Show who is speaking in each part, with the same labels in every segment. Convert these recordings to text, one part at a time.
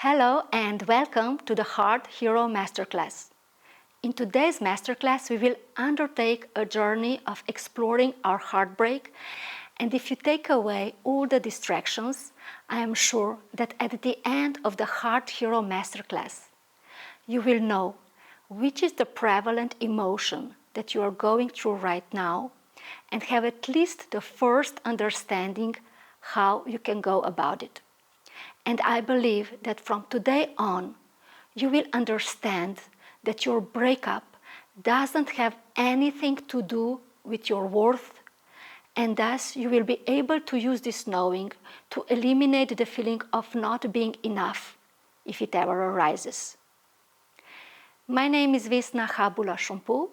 Speaker 1: Hello and welcome to the Heart Hero Masterclass. In today's Masterclass, we will undertake a journey of exploring our heartbreak, and if you take away all the distractions, I am sure that at the end of the Heart Hero Masterclass, you will know which is the prevalent emotion that you are going through right now and have at least the first understanding how you can go about it. And I believe that from today on, you will understand that your breakup doesn't have anything to do with your worth, and thus you will be able to use this knowing to eliminate the feeling of not being enough if it ever arises. My name is Vesna Habula-Shumpu,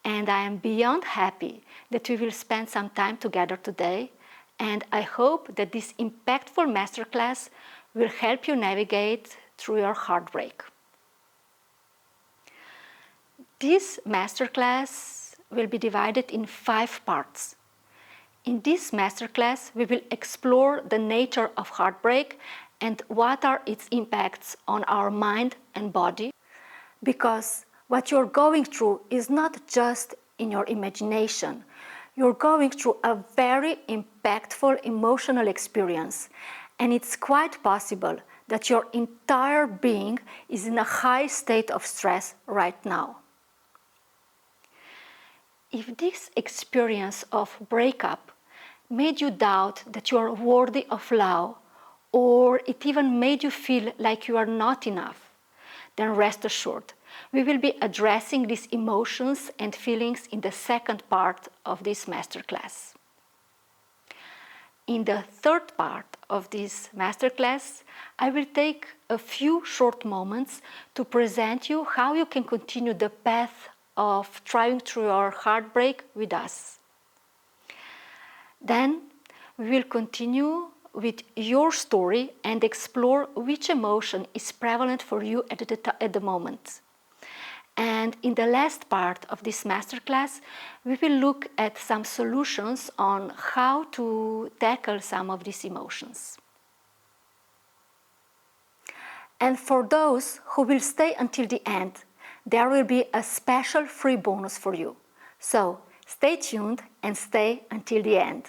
Speaker 1: and I am beyond happy that we will spend some time together today, and I hope that this impactful masterclass will help you navigate through your heartbreak. This masterclass will be divided in 5 parts. In this masterclass, we will explore the nature of heartbreak and what are its impacts on our mind and body, because what you're going through is not just in your imagination. You're going through a very impactful emotional experience, and it's quite possible that your entire being is in a high state of stress right now. If this experience of breakup made you doubt that you are worthy of love, or it even made you feel like you are not enough, then rest assured, we will be addressing these emotions and feelings in the second part of this masterclass. In the third part of this masterclass, I will take a few short moments to present you how you can continue the path of trying through your heartbreak with us. Then we will continue with your story and explore which emotion is prevalent for you at the moment. And in the last part of this masterclass, we will look at some solutions on how to tackle some of these emotions. And for those who will stay until the end, there will be a special free bonus for you. So stay tuned and stay until the end.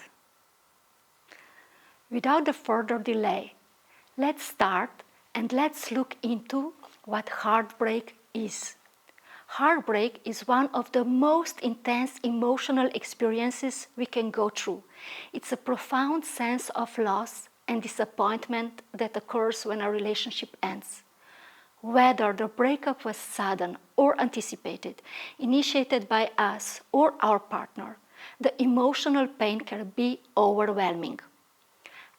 Speaker 1: Without a further delay, let's start and let's look into what heartbreak is. Heartbreak is one of the most intense emotional experiences we can go through. It's a profound sense of loss and disappointment that occurs when a relationship ends. Whether the breakup was sudden or anticipated, initiated by us or our partner, the emotional pain can be overwhelming.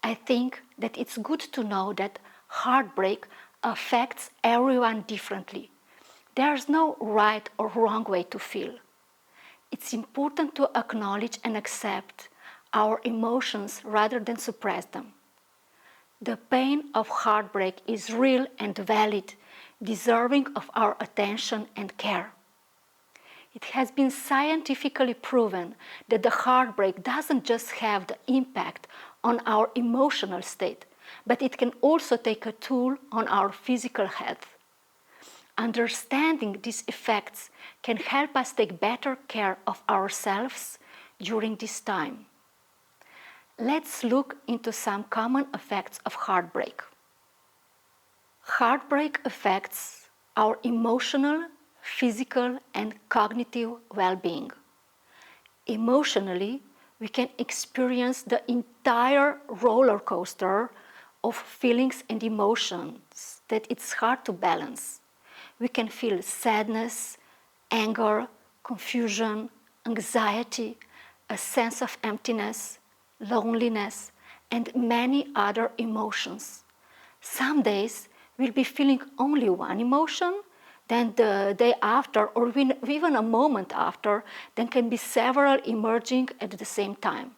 Speaker 1: I think that it's good to know that heartbreak affects everyone differently. There's no right or wrong way to feel. It's important to acknowledge and accept our emotions rather than suppress them. The pain of heartbreak is real and valid, deserving of our attention and care. It has been scientifically proven that the heartbreak doesn't just have the impact on our emotional state, but it can also take a toll on our physical health. Understanding these effects can help us take better care of ourselves during this time. Let's look into some common effects of heartbreak. Heartbreak affects our emotional, physical, and cognitive well-being. Emotionally, we can experience the entire roller coaster of feelings and emotions that it's hard to balance. We can feel sadness, anger, confusion, anxiety, a sense of emptiness, loneliness, and many other emotions. Some days we'll be feeling only one emotion, then the day after, or even a moment after, then can be several emerging at the same time.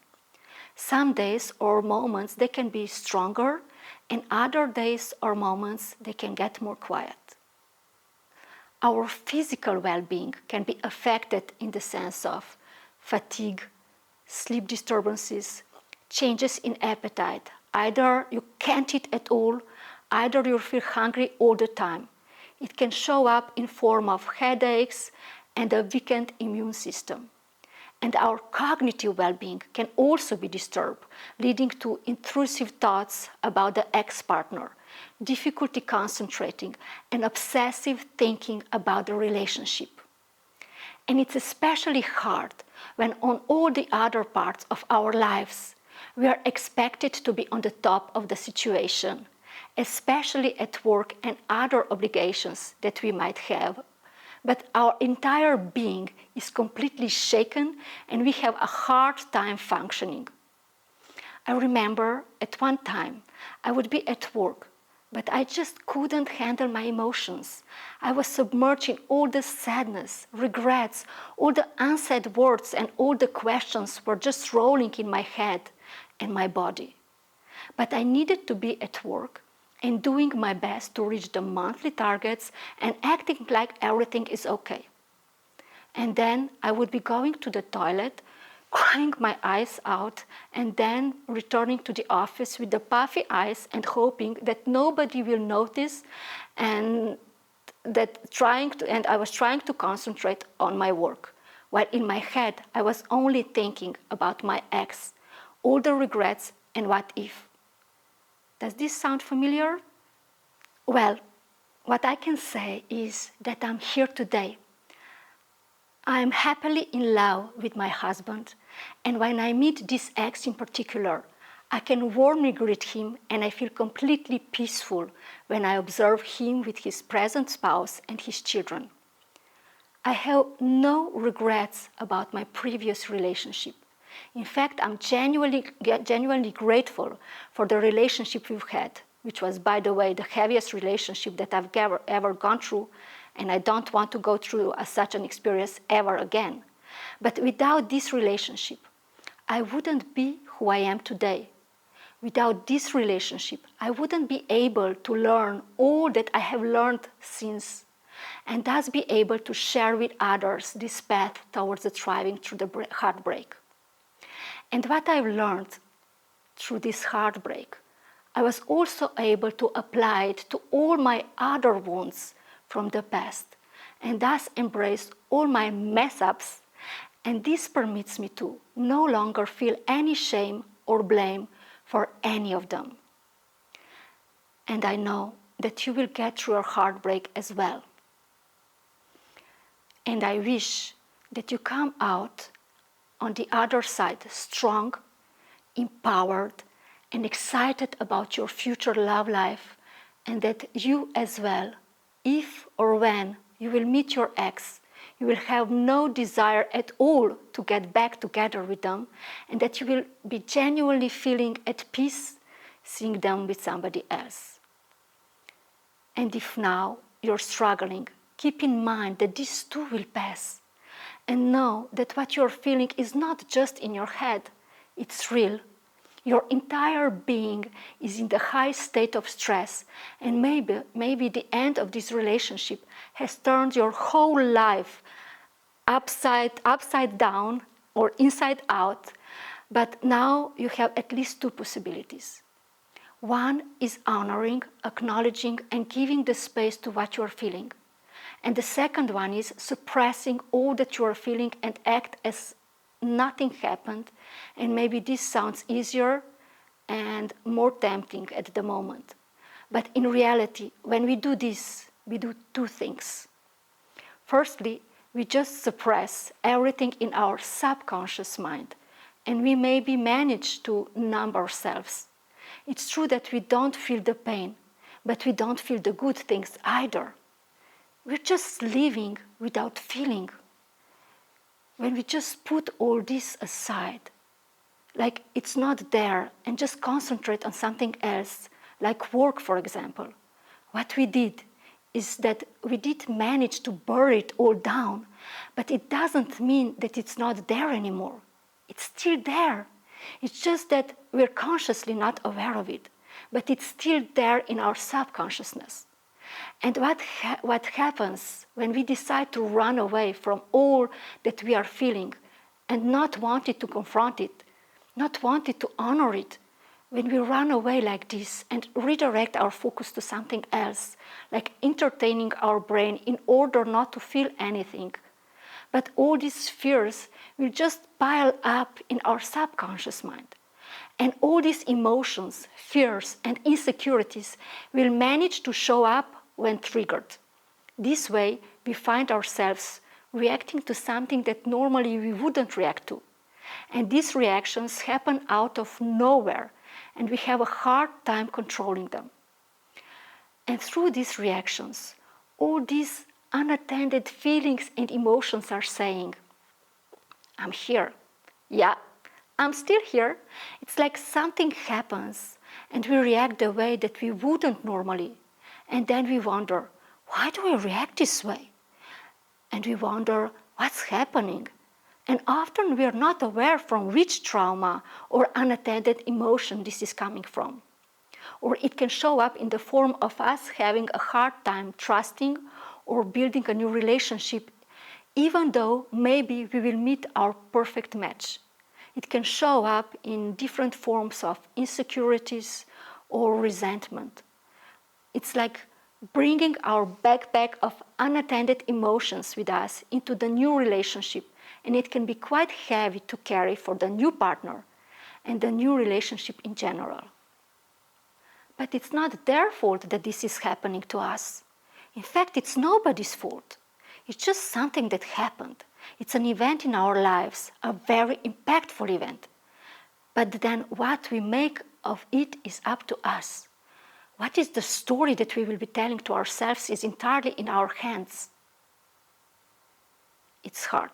Speaker 1: Some days or moments they can be stronger, and other days or moments they can get more quiet. Our physical well-being can be affected in the sense of fatigue, sleep disturbances, changes in appetite. Either you can't eat at all, Either you feel hungry all the time. It can show up in form of headaches and a weakened immune system. And our cognitive well-being can also be disturbed, leading to intrusive thoughts about the ex-partner, difficulty concentrating, and obsessive thinking about the relationship. And it's especially hard when on all the other parts of our lives, we are expected to be on the top of the situation, especially at work and other obligations that we might have. But our entire being is completely shaken and we have a hard time functioning. I remember at one time I would be at work, but I just couldn't handle my emotions. I was submerged in all the sadness, regrets, all the unsaid words, and all the questions were just rolling in my head and my body. But I needed to be at work and doing my best to reach the monthly targets and acting like everything is okay. And then I would be going to the toilet, crying my eyes out, and then returning to the office with the puffy eyes and hoping that nobody will notice and I was trying to concentrate on my work. While in my head, I was only thinking about my ex, all the regrets and what if. Does this sound familiar? Well, what I can say is that I'm here today. I'm happily in love with my husband, and when I meet this ex in particular, I can warmly greet him and I feel completely peaceful when I observe him with his present spouse and his children. I have no regrets about my previous relationship. In fact, I'm genuinely grateful for the relationship we've had, which was, by the way, the heaviest relationship that I've ever gone through, and I don't want to go through such an experience ever again. But without this relationship, I wouldn't be who I am today. Without this relationship, I wouldn't be able to learn all that I have learned since, and thus be able to share with others this path towards the thriving through the heartbreak. And what I've learned through this heartbreak, I was also able to apply it to all my other wounds from the past, and thus embrace all my mess-ups, and this permits me to no longer feel any shame or blame for any of them. And I know that you will get through your heartbreak as well. And I wish that you come out on the other side strong, empowered, and excited about your future love life, and that you as well, if or when you will meet your ex, you will have no desire at all to get back together with them, and that you will be genuinely feeling at peace seeing them with somebody else. And if now you're struggling, keep in mind that this too will pass. And know that what you're feeling is not just in your head, it's real. Your entire being is in the high state of stress, and maybe the end of this relationship has turned your whole life upside down or inside out, but now you have at least two possibilities. One is honoring, acknowledging, and giving the space to what you're feeling. And the second one is suppressing all that you are feeling and act as nothing happened. And maybe this sounds easier and more tempting at the moment. But in reality, when we do this, we do two things. Firstly, we just suppress everything in our subconscious mind, and we maybe manage to numb ourselves. It's true that we don't feel the pain, but we don't feel the good things either. We're just living without feeling. When we just put all this aside, like it's not there, and just concentrate on something else, like work, for example, what we did is that we did manage to bury it all down, but it doesn't mean that it's not there anymore. It's still there. It's just that we're consciously not aware of it, but it's still there in our subconsciousness. And what happens when we decide to run away from all that we are feeling and not wanting to confront it, not wanting to honor it, When we run away like this and redirect our focus to something else, like entertaining our brain in order not to feel anything, but all these fears will just pile up in our subconscious mind. And all these emotions, fears, and insecurities will manage to show up when triggered. This way, we find ourselves reacting to something that normally we wouldn't react to. And these reactions happen out of nowhere, and we have a hard time controlling them. And through these reactions, all these unattended feelings and emotions are saying, I'm here. Yeah, I'm still here. It's like something happens and we react the way that we wouldn't normally. And then we wonder, why do we react this way? And we wonder, what's happening? And often we are not aware from which trauma or unattended emotion this is coming from. Or it can show up in the form of us having a hard time trusting or building a new relationship, even though maybe we will meet our perfect match. It can show up in different forms of insecurities or resentment. It's like bringing our backpack of unattended emotions with us into the new relationship, and it can be quite heavy to carry for the new partner and the new relationship in general. But it's not their fault that this is happening to us. In fact, it's nobody's fault. It's just something that happened. It's an event in our lives, a very impactful event. But then what we make of it is up to us. What is the story that we will be telling to ourselves is entirely in our hands. It's hard.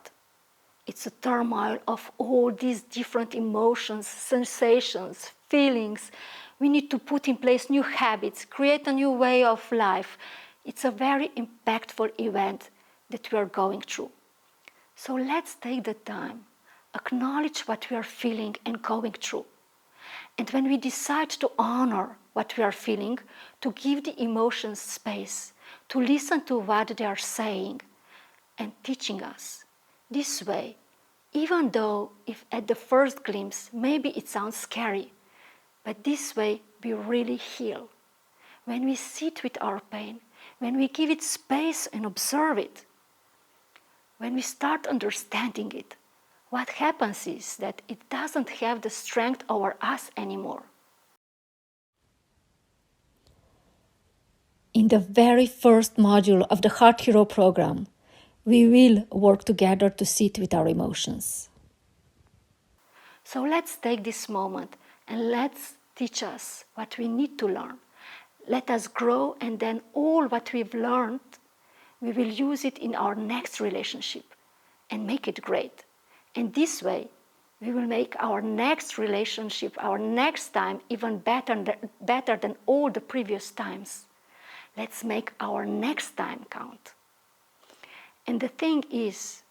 Speaker 1: It's a turmoil of all these different emotions, sensations, feelings. We need to put in place new habits, create a new way of life. It's a very impactful event that we are going through. So let's take the time, acknowledge what we are feeling and going through. And when we decide to honor what we are feeling, to give the emotions space, to listen to what they are saying and teaching us. This way, even though if at the first glimpse maybe it sounds scary, but this way we really heal. When we sit with our pain, when we give it space and observe it, when we start understanding it, what happens is that it doesn't have the strength over us anymore. In the very first module of the Heart Hero program, we will work together to sit with our emotions. So let's take this moment and let's teach us what we need to learn. Let us grow, and then all what we've learned, we will use it in our next relationship and make it great. And this way, we will make our next relationship, our next time, even better than all the previous times. Let's make our next time count. And the thing is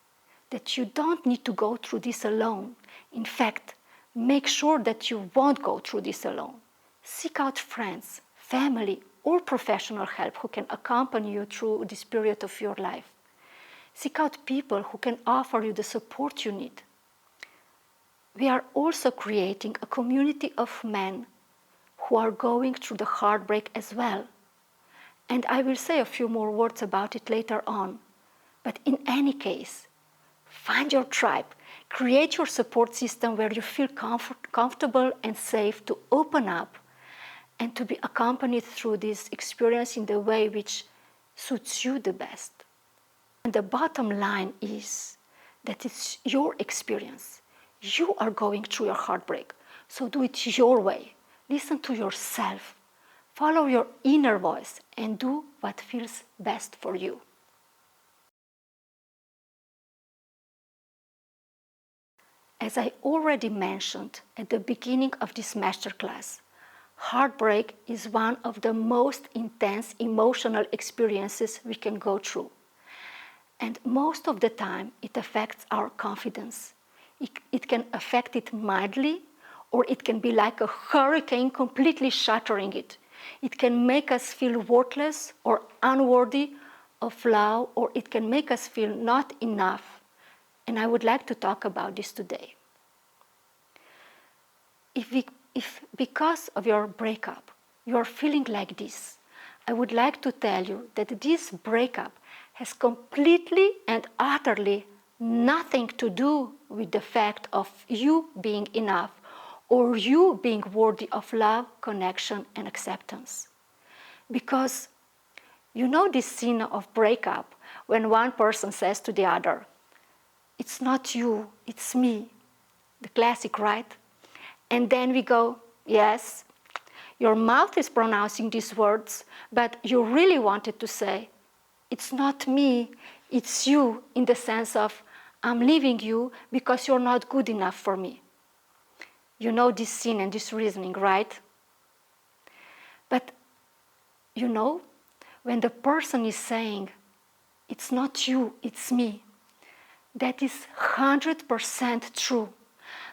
Speaker 1: that you don't need to go through this alone. In fact, make sure that you won't go through this alone. Seek out friends, family, or professional help who can accompany you through this period of your life. Seek out people who can offer you the support you need. We are also creating a community of men who are going through the heartbreak as well. And I will say a few more words about it later on. But in any case, find your tribe. Create your support system where you feel comfortable and safe to open up and to be accompanied through this experience in the way which suits you the best. And the bottom line is that it's your experience. You are going through your heartbreak, so do it your way. Listen to yourself. Follow your inner voice and do what feels best for you. As I already mentioned at the beginning of this masterclass, heartbreak is one of the most intense emotional experiences we can go through. And most of the time, it affects our confidence. It can affect it mildly, or it can be like a hurricane completely shattering it. It can make us feel worthless or unworthy of love, or it can make us feel not enough. And I would like to talk about this today. If we if because of your breakup you're feeling like this, I would like to tell you that this breakup has completely and utterly nothing to do with the fact of you being enough or you being worthy of love, connection, and acceptance. Because you know this scene of breakup when one person says to the other, "It's not you, it's me." The classic, right? And then we go, yes, your mouth is pronouncing these words, but you really wanted to say, "It's not me, it's you," in the sense of, "I'm leaving you because you're not good enough for me." You know this scene and this reasoning, right? But you know, when the person is saying, "It's not you, it's me," that is 100% true.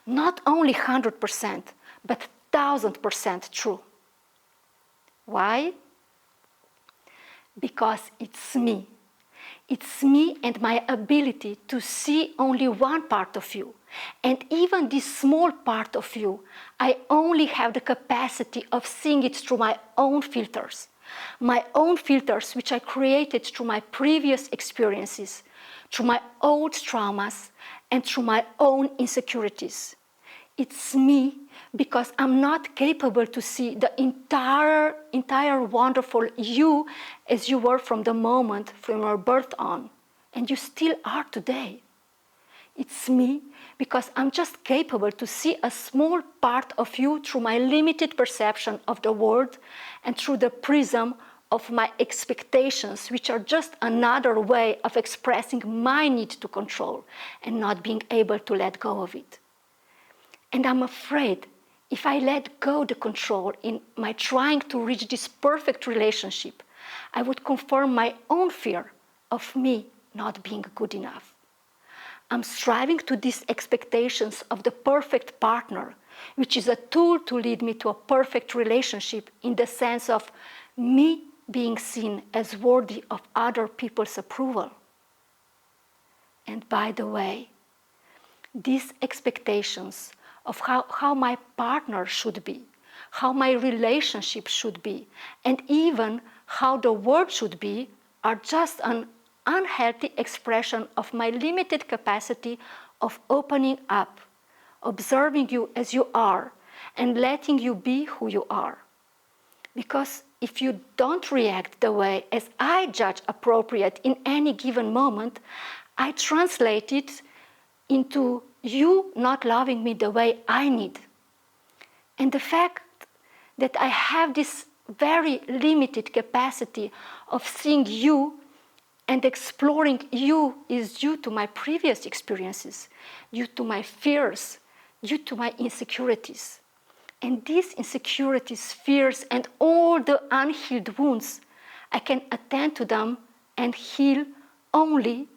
Speaker 1: Not only 100%, but 1000% true. Why? Because it's me. It's me and my ability to see only one part of you. And even this small part of you, I only have the capacity of seeing it through my own filters. My own filters, which I created through my previous experiences, through my old traumas, and through my own insecurities. It's me because I'm not capable to see the entire wonderful you as you were from the moment from your birth on, and you still are today. It's me because I'm just capable to see a small part of you through my limited perception of the world and through the prism of my expectations, which are just another way of expressing my need to control and not being able to let go of it. And I'm afraid if I let go the control in my trying to reach this perfect relationship, I would confirm my own fear of me not being good enough. I'm striving to these expectations of the perfect partner, which is a tool to lead me to a perfect relationship in the sense of me being seen as worthy of other people's approval. And by the way, these expectations of how my partner should be, how my relationship should be, and even how the world should be are just an unhealthy expression of my limited capacity of opening up, observing you as you are, and letting you be who you are. Because if you don't react the way as I judge appropriate in any given moment, I translate it into you not loving me the way I need. And the fact that I have this very limited capacity of seeing you and exploring you is due to my previous experiences, due to my fears, due to my insecurities. And these insecurities, fears, and all the unhealed wounds, I can attend to them and heal only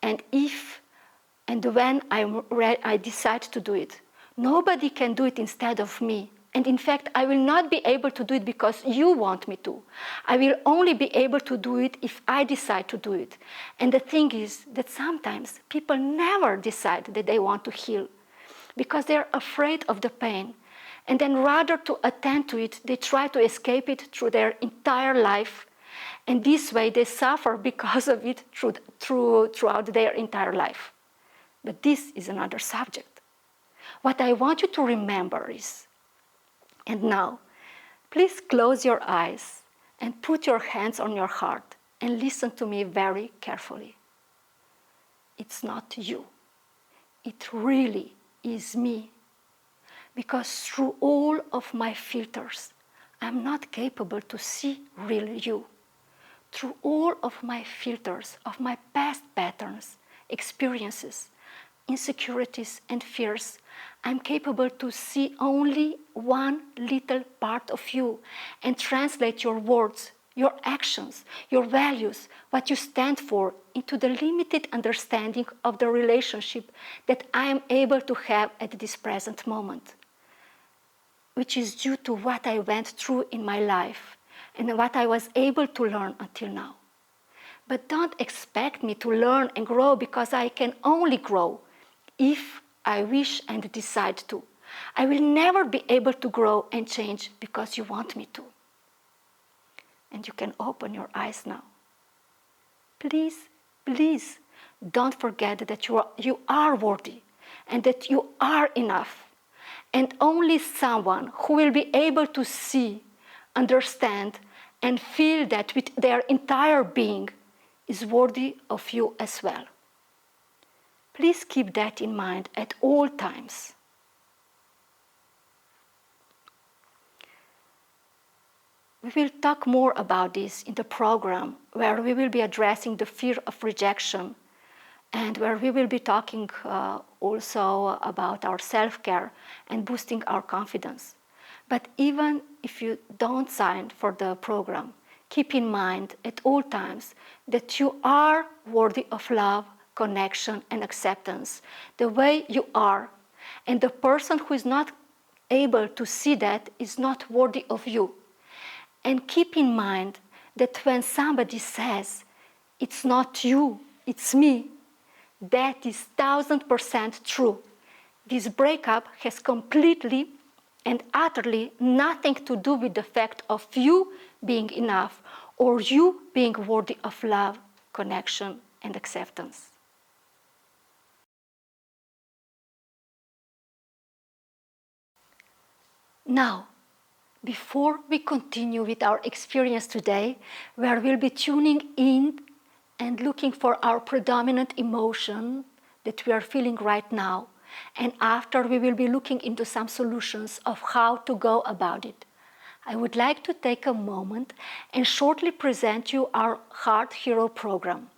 Speaker 1: and if and when I decide to do it. Nobody can do it instead of me. And in fact, I will not be able to do it because you want me to. I will only be able to do it if I decide to do it. And the thing is that sometimes people never decide that they want to heal because they're afraid of the pain. And then rather to attend to it, they try to escape it through their entire life. And this way they suffer because of it throughout their entire life. But this is another subject. What I want you to remember is, and now, please close your eyes and put your hands on your heart and listen to me very carefully. It's not you. It really is me. Because through all of my filters, I'm not capable to see real you. Through all of my filters of my past patterns, experiences, insecurities, and fears, I'm capable to see only one little part of you and translate your words, your actions, your values, what you stand for, into the limited understanding of the relationship that I am able to have at this present moment, which is due to what I went through in my life and what I was able to learn until now. But don't expect me to learn and grow because I can only grow if I wish and decide to. I will never be able to grow and change because you want me to. And you can open your eyes now. Please, please, don't forget that you are worthy and that you are enough. And only someone who will be able to see, understand, and feel that with their entire being is worthy of you as well. Please keep that in mind at all times. We will talk more about this in the program, where we will be addressing the fear of rejection and where we will be talking also about our self-care and boosting our confidence. But even if you don't sign for the program, keep in mind at all times that you are worthy of love, connection, and acceptance, the way you are. And the person who is not able to see that is not worthy of you. And keep in mind that when somebody says, it's not you, it's me, that is 1000% true. This breakup has completely and utterly nothing to do with the fact of you being enough or you being worthy of love, connection, and acceptance. Now, before we continue with our experience today, where we'll be tuning in and looking for our predominant emotion that we are feeling right now, and after we will be looking into some solutions of how to go about it, I would like to take a moment and shortly present you our Heart Hero program.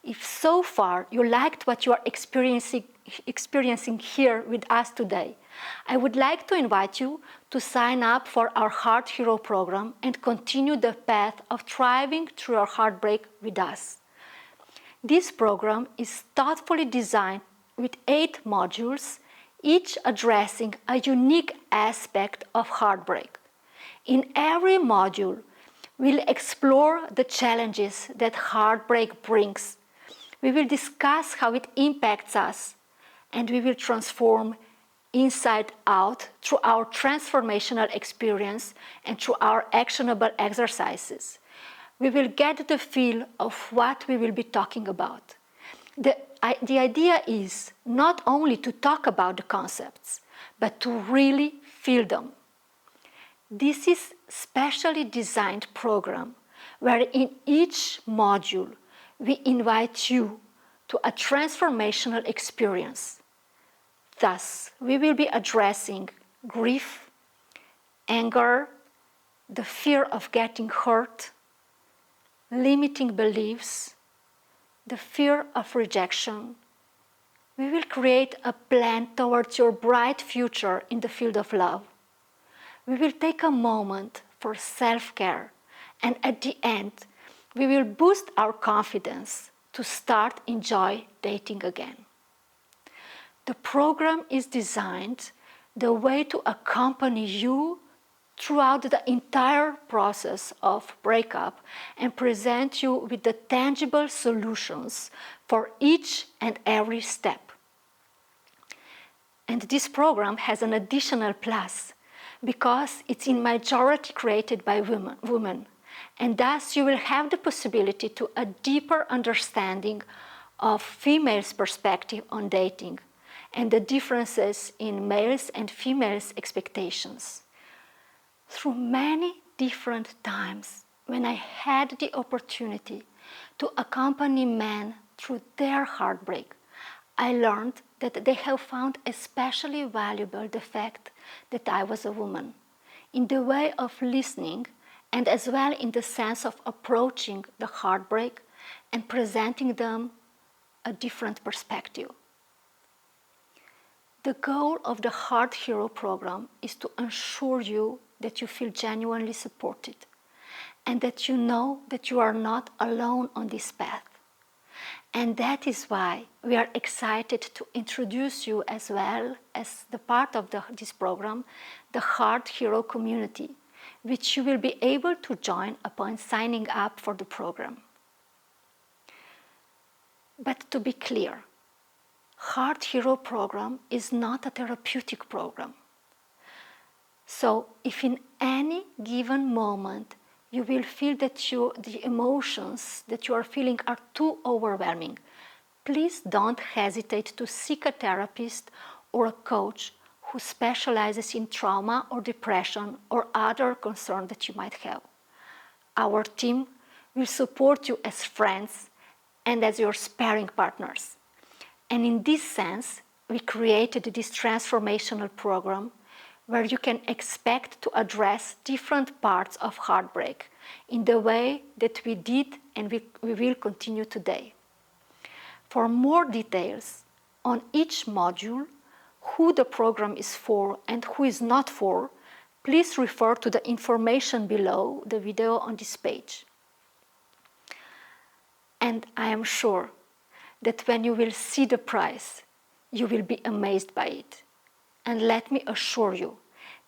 Speaker 1: If so far you liked what you are experiencing here with us today, I would like to invite you to sign up for our Heart Hero program and continue the path of thriving through your heartbreak with us. This program is thoughtfully designed with 8 modules, each addressing a unique aspect of heartbreak. In every module, we'll explore the challenges that heartbreak brings. We will discuss how it impacts us, and we will transform inside out through our transformational experience and through our actionable exercises. We will get the feel of what we will be talking about. The idea is not only to talk about the concepts, but to really feel them. This is specially designed program where in each module we invite you to a transformational experience. Thus, we will be addressing grief, anger, the fear of getting hurt, limiting beliefs, the fear of rejection. We will create a plan towards your bright future in the field of love. We will take a moment for self-care, and at the end, we will boost our confidence to start enjoy dating again. The program is designed the way to accompany you throughout the entire process of breakup and present you with the tangible solutions for each and every step. And this program has an additional plus because it's in majority created by women. And thus you will have the possibility to a deeper understanding of females' perspective on dating and the differences in males' and females' expectations. Through many different times when I had the opportunity to accompany men through their heartbreak, I learned that they have found especially valuable the fact that I was a woman, in the way of listening and as well in the sense of approaching the heartbreak and presenting them a different perspective. The goal of the Heart Hero program is to ensure you that you feel genuinely supported and that you know that you are not alone on this path. And that is why we are excited to introduce you as well as the part of this program, the Heart Hero community, which you will be able to join upon signing up for the program. But to be clear, Heart Hero program is not a therapeutic program. So if in any given moment you will feel that the emotions that you are feeling are too overwhelming, please don't hesitate to seek a therapist or a coach who specializes in trauma or depression or other concerns that you might have. Our team will support you as friends and as your sparring partners. And in this sense, we created this transformational program where you can expect to address different parts of heartbreak in the way that we did and we will continue today. For more details on each module, who the program is for and who is not for, please refer to the information below the video on this page. And I am sure that when you will see the price, you will be amazed by it. And let me assure you,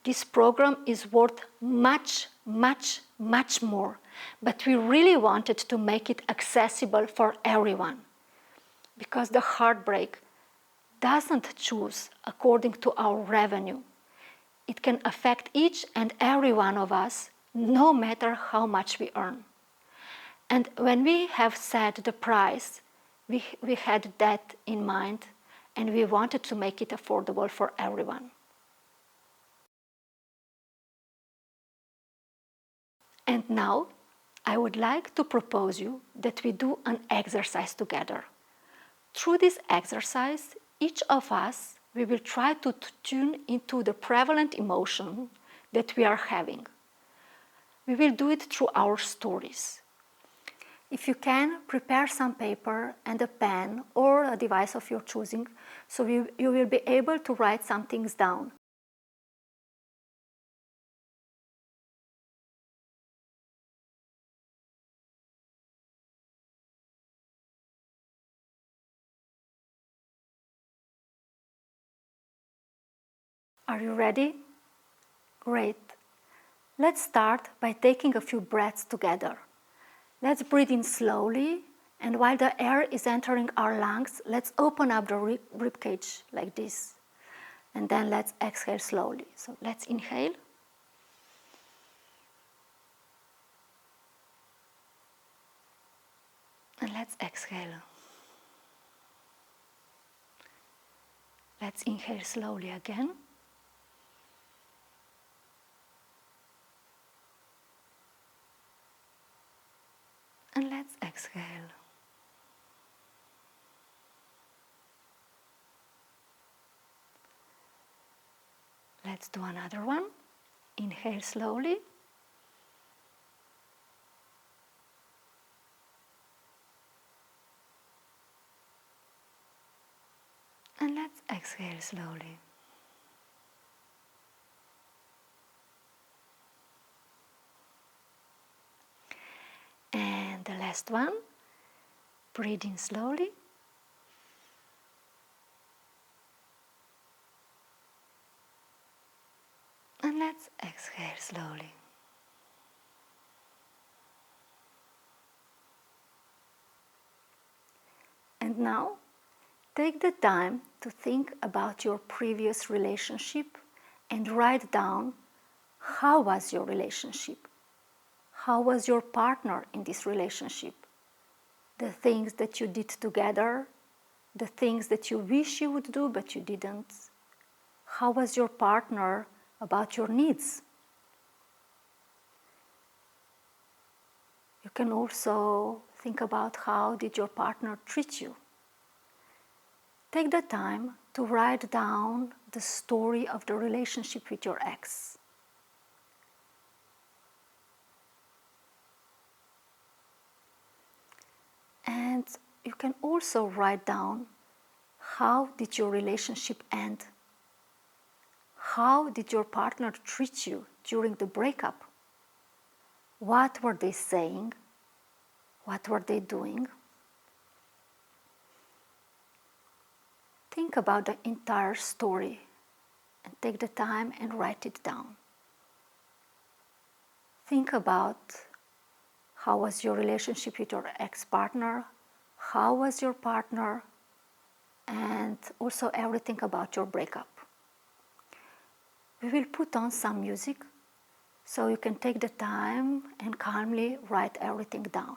Speaker 1: this program is worth much, much, much more, but we really wanted to make it accessible for everyone. Because the heartbreak doesn't choose according to our revenue. It can affect each and every one of us, no matter how much we earn. And when we have set the price, we had that in mind, and we wanted to make it affordable for everyone. And now, I would like to propose you that we do an exercise together. Through this exercise, each of us, we will try to tune into the prevalent emotion that we are having. We will do it through our stories. If you can, prepare some paper and a pen or a device of your choosing, so you will be able to write some things down. Are you ready? Great. Let's start by taking a few breaths together. Let's breathe in slowly, and while the air is entering our lungs, let's open up the rib cage like this. And then let's exhale slowly. So let's inhale. And let's exhale. Let's inhale slowly again. And let's exhale. Let's do another one. Inhale slowly. And let's exhale slowly. And the last one. Breathe in slowly. And let's exhale slowly. And now, take the time to think about your previous relationship and write down how was your relationship? How was your partner in this relationship? The things that you did together, the things that you wish you would do but you didn't. How was your partner about your needs? You can also think about how did your partner treat you. Take the time to write down the story of the relationship with your ex. And you can also write down how did your relationship end? How did your partner treat you during the breakup? What were they saying? What were they doing? Think about the entire story and take the time and write it down. Think about how was your relationship with your ex-partner, how was your partner, and also everything about your breakup. we will put on some music so you can take the time and calmly write everything down.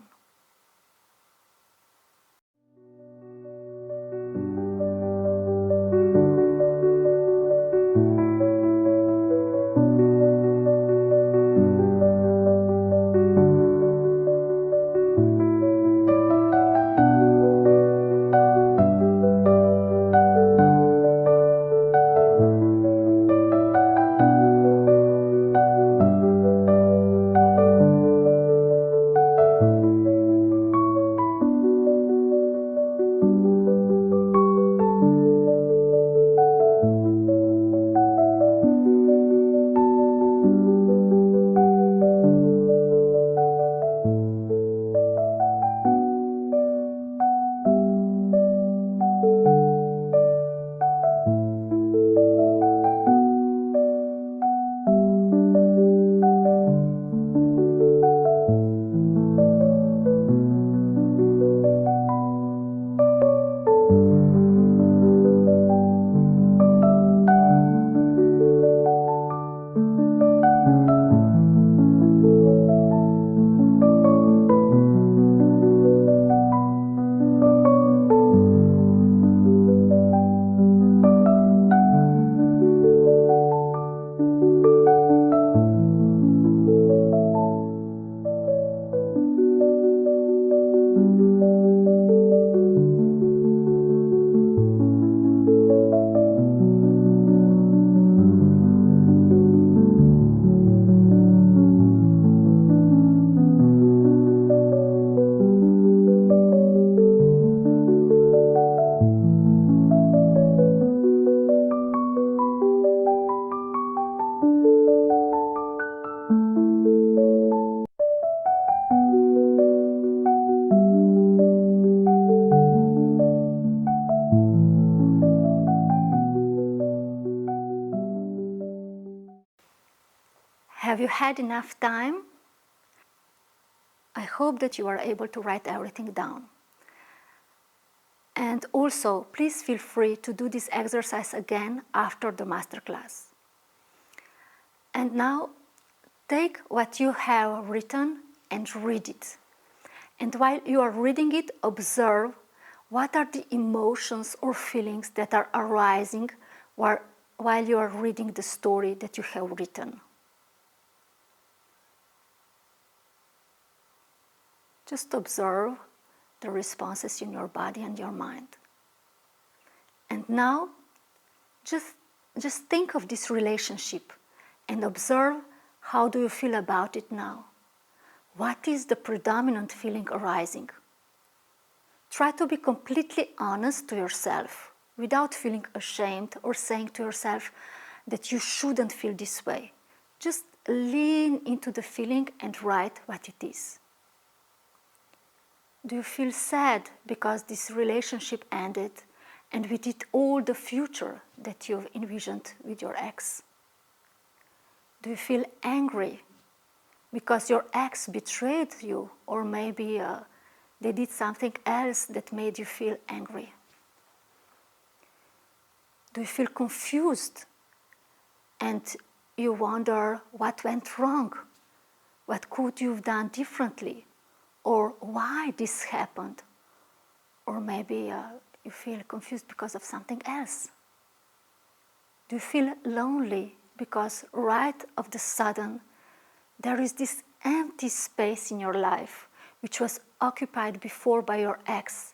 Speaker 1: Have you had enough time? I hope that you are able to write everything down. And also, please feel free to do this exercise again after the masterclass. And now, take what you have written and read it. And while you are reading it, observe what are the emotions or feelings that are arising while you are reading the story that you have written. Just observe the responses in your body and your mind. And now, just think of this relationship and observe how do you feel about it now. What is the predominant feeling arising? Try to be completely honest to yourself without feeling ashamed or saying to yourself that you shouldn't feel this way. Just lean into the feeling and write what it is. Do you feel sad because this relationship ended and with it all the future that you've envisioned with your ex? Do you feel angry because your ex betrayed you, or maybe they did something else that made you feel angry? Do you feel confused and you wonder what went wrong? What could you have done differently? Or why this happened? Or maybe you feel confused because of something else. Do you feel lonely because right of the sudden there is this empty space in your life which was occupied before by your ex,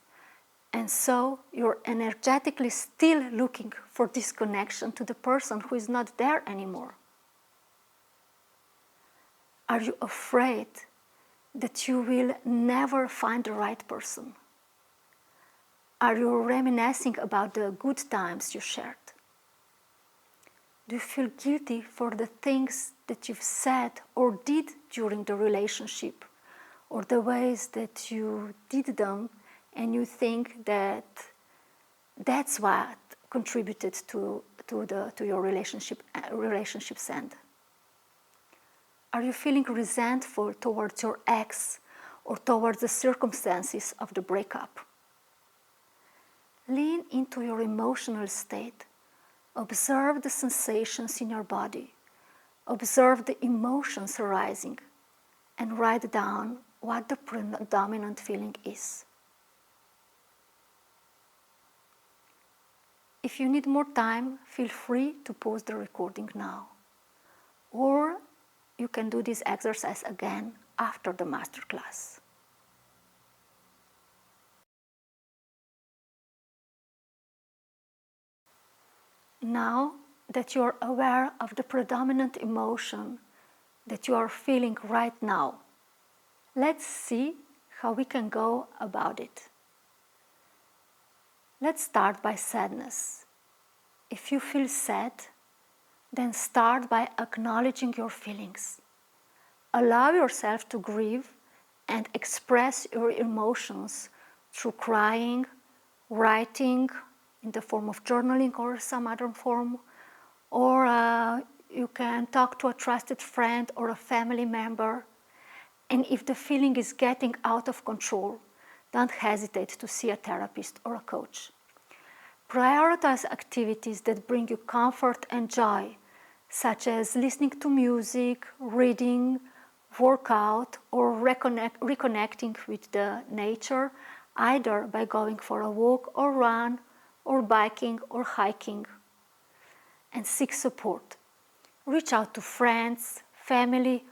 Speaker 1: and so you're energetically still looking for this connection to the person who is not there anymore? Are you afraid that you will never find the right person? Are you reminiscing about the good times you shared? Do you feel guilty for the things that you've said or did during the relationship, or the ways that you did them, and you think that that's what contributed to your relationship's end? Are you feeling resentful towards your ex or towards the circumstances of the breakup? Lean into your emotional state. Observe the sensations in your body. Observe the emotions arising and write down what the predominant feeling is. If you need more time, feel free to pause the recording now. Or you can do this exercise again after the masterclass. Now that you are aware of the predominant emotion that you are feeling right now, let's see how we can go about it. Let's start by sadness. If you feel sad, then start by acknowledging your feelings. Allow yourself to grieve and express your emotions through crying, writing in the form of journaling or some other form, or you can talk to a trusted friend or a family member. And if the feeling is getting out of control, don't hesitate to see a therapist or a coach. Prioritize activities that bring you comfort and joy, such as listening to music, reading, workout, or reconnecting with the nature, either by going for a walk or run, or biking or hiking. And seek support. Reach out to friends, family,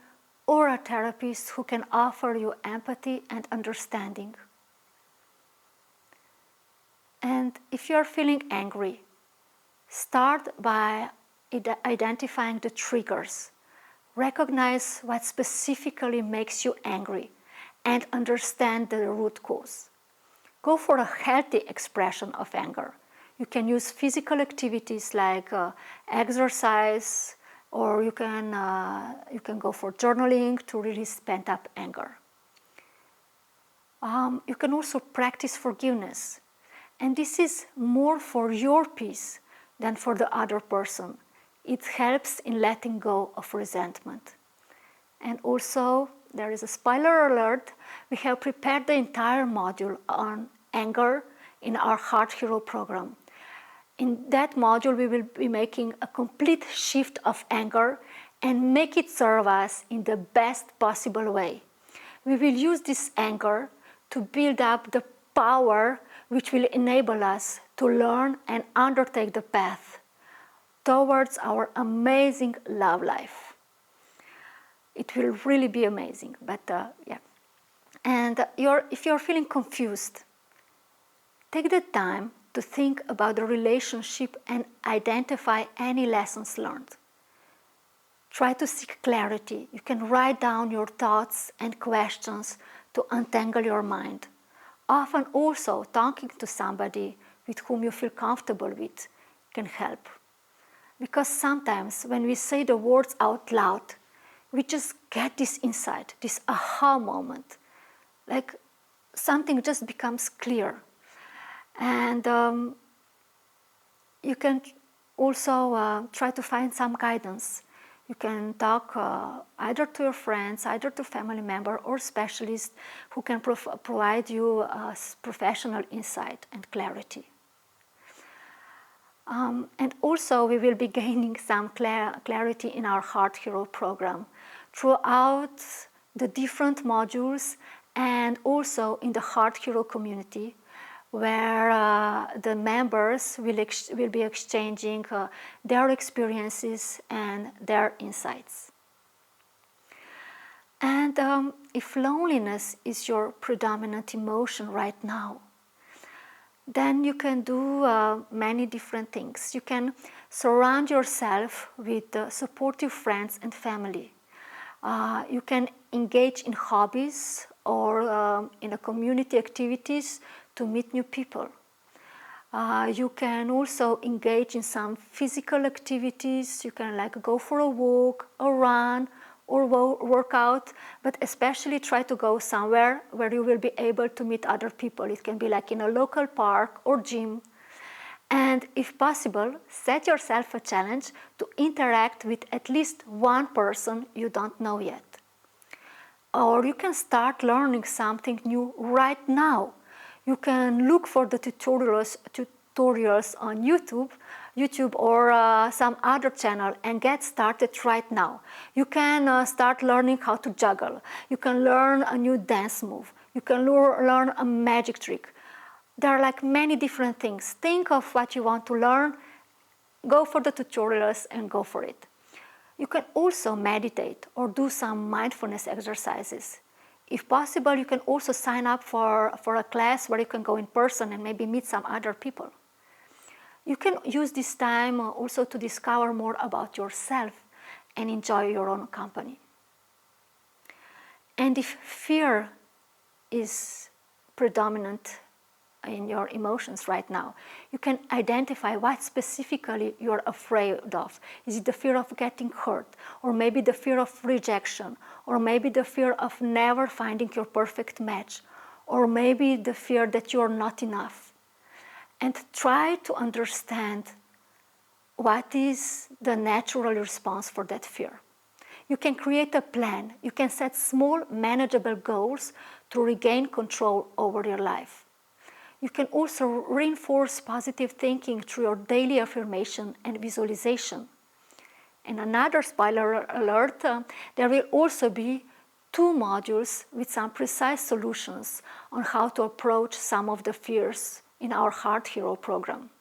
Speaker 1: or a therapist who can offer you empathy and understanding. And if you are feeling angry, start by identifying the triggers. Recognize what specifically makes you angry and understand the root cause. Go for a healthy expression of anger. You can use physical activities like exercise, or you can go for journaling to release pent-up anger. You can also practice forgiveness. And this is more for your peace than for the other person. It helps in letting go of resentment. And also, there is a spoiler alert, we have prepared the entire module on anger in our Heart Hero program. In that module, we will be making a complete shift of anger and make it serve us in the best possible way. We will use this anger to build up the power which will enable us to learn and undertake the path towards our amazing love life. It will really be amazing, but yeah. And if you're feeling confused, take the time to think about the relationship and identify any lessons learned. Try to seek clarity. You can write down your thoughts and questions to untangle your mind. Often also talking to somebody with whom you feel comfortable with can help. Because sometimes when we say the words out loud, we just get this insight, this aha moment. Like something just becomes clear. And you can also try to find some guidance. You can talk either to your friends, either to family member or specialists who can provide you professional insight and clarity. And also we will be gaining some clarity in our Heart Hero program throughout the different modules and also in the Heart Hero community, where the members will be exchanging their experiences and their insights. And if loneliness is your predominant emotion right now, then you can do many different things. You can surround yourself with supportive friends and family. You can engage in hobbies or in a community activities to meet new people. You can also engage in some physical activities. You can go for a walk, or run, or work out, but especially try to go somewhere where you will be able to meet other people. It can be like in a local park or gym. And if possible, set yourself a challenge to interact with at least one person you don't know yet. Or you can start learning something new right now. You can look for the tutorials on YouTube YouTube or some other channel and get started right now. You can start learning how to juggle. You can learn a new dance move. You can learn a magic trick. There are like many different things. Think of what you want to learn, go for the tutorials and go for it. You can also meditate or do some mindfulness exercises. If possible, you can also sign up for a class where you can go in person and maybe meet some other people. You can use this time also to discover more about yourself and enjoy your own company. And if fear is predominant in your emotions right now, you can identify what specifically you're afraid of. Is it the fear of getting hurt, or maybe the fear of rejection, or maybe the fear of never finding your perfect match, or maybe the fear that you're not enough? And try to understand what is the natural response for that fear. You can create a plan. You can set small, manageable goals to regain control over your life. You can also reinforce positive thinking through your daily affirmation and visualization. And another spoiler alert, there will also be 2 modules with some precise solutions on how to approach some of the fears in our Heart Hero program.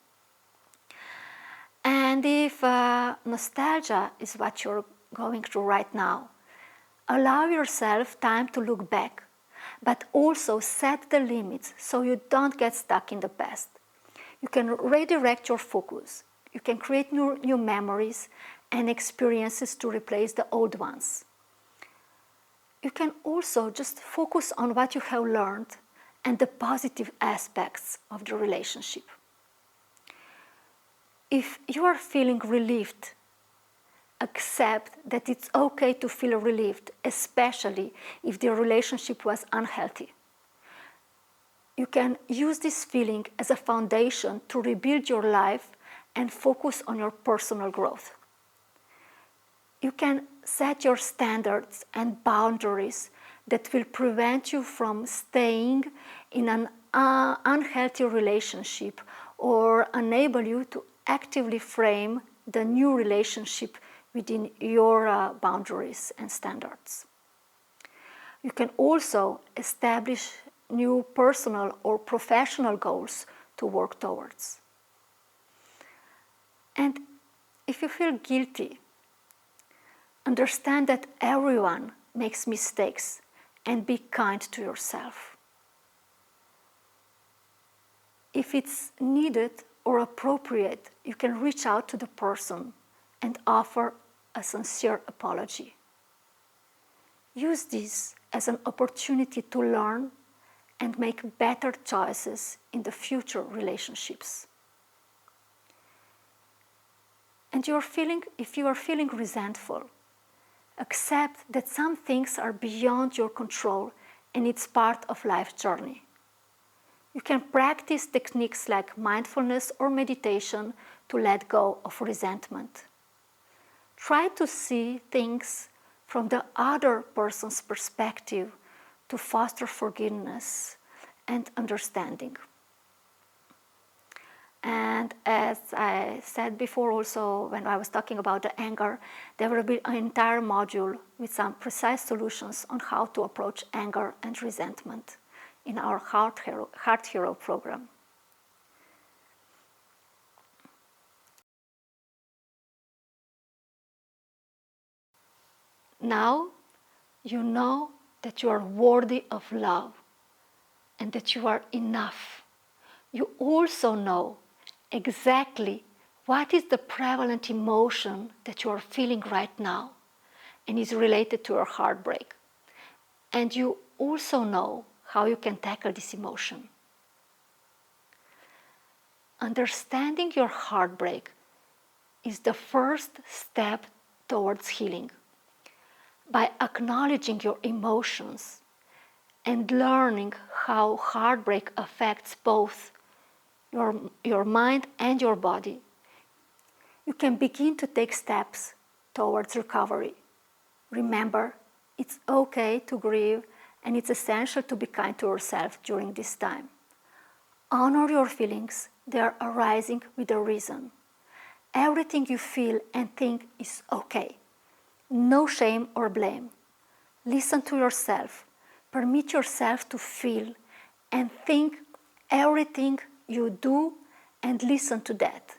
Speaker 1: And if nostalgia is what you're going through right now, allow yourself time to look back, but also set the limits so you don't get stuck in the past. You can redirect your focus. You can create new memories and experiences to replace the old ones. You can also just focus on what you have learned and the positive aspects of the relationship. If you are feeling relieved, accept that it's okay to feel relieved, especially if the relationship was unhealthy. You can use this feeling as a foundation to rebuild your life and focus on your personal growth. You can set your standards and boundaries that will prevent you from staying in an unhealthy relationship or enable you to actively frame the new relationship within your boundaries and standards. You can also establish new personal or professional goals to work towards. And if you feel guilty, understand that everyone makes mistakes and be kind to yourself. If it's needed or appropriate, you can reach out to the person and offer a sincere apology. Use this as an opportunity to learn and make better choices in the future relationships. And if you are feeling resentful, accept that some things are beyond your control and it's part of life's journey. You can practice techniques like mindfulness or meditation to let go of resentment. Try to see things from the other person's perspective to foster forgiveness and understanding. And as I said before also when I was talking about the anger, there will be an entire module with some precise solutions on how to approach anger and resentment in our Heart Hero program. Now you know that you are worthy of love and that you are enough. You also know exactly what is the prevalent emotion that you are feeling right now and is related to your heartbreak. And you also know how you can tackle this emotion. Understanding your heartbreak is the first step towards healing. By acknowledging your emotions and learning how heartbreak affects both your mind and your body, you can begin to take steps towards recovery. Remember, it's okay to grieve and it's essential to be kind to yourself during this time. Honor your feelings, they are arising with a reason. Everything you feel and think is okay. No shame or blame. Listen to yourself. Permit yourself to feel and think everything you do, and listen to that.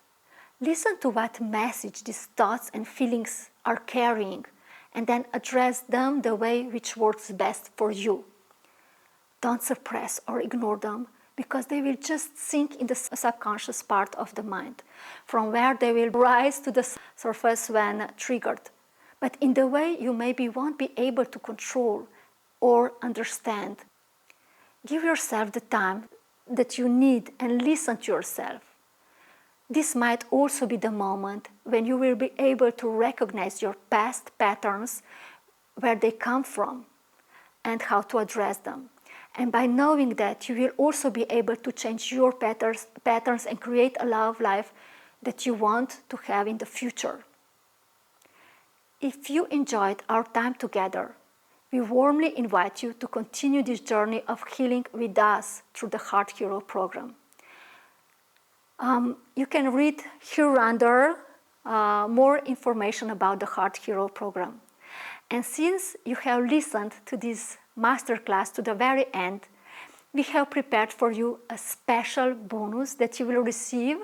Speaker 1: Listen to what message these thoughts and feelings are carrying, and then address them the way which works best for you. Don't suppress or ignore them, because they will just sink in the subconscious part of the mind, from where they will rise to the surface when triggered, but in the way you maybe won't be able to control or understand. Give yourself the time that you need and listen to yourself. This might also be the moment when you will be able to recognize your past patterns, where they come from, and how to address them. And by knowing that, you will also be able to change your patterns and create a love life that you want to have in the future. If you enjoyed our time together, we warmly invite you to continue this journey of healing with us through the Heart Hero program. You can read hereunder more information about the Heart Hero program. And since you have listened to this masterclass to the very end, we have prepared for you a special bonus that you will receive,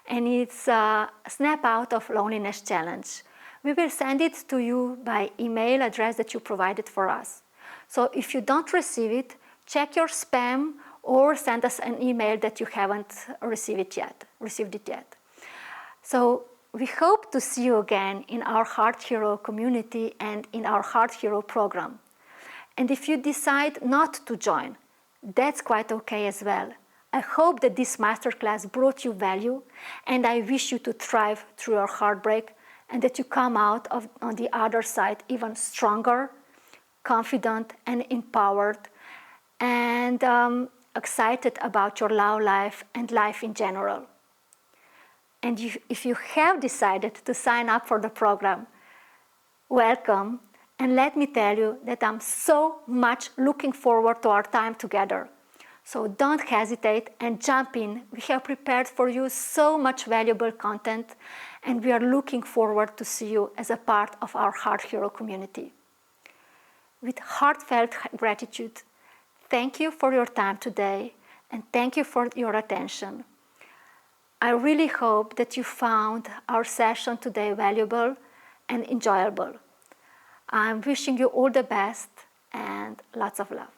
Speaker 1: and it's a Snap Out of Loneliness Challenge. We will send it to you by email address that you provided for us. So if you don't receive it, check your spam or send us an email that you haven't received it yet. So we hope to see you again in our Heart Hero community and in our Heart Hero program. And if you decide not to join, that's quite okay as well. I hope that this masterclass brought you value, and I wish you to thrive through your heartbreak, and that you come out on the other side even stronger, confident, and empowered, and excited about your love life and life in general. And if you have decided to sign up for the program, welcome, and let me tell you that I'm so much looking forward to our time together. So don't hesitate and jump in. We have prepared for you so much valuable content, and we are looking forward to see you as a part of our Heart Hero community. With heartfelt gratitude, thank you for your time today, and thank you for your attention. I really hope that you found our session today valuable and enjoyable. I'm wishing you all the best and lots of love.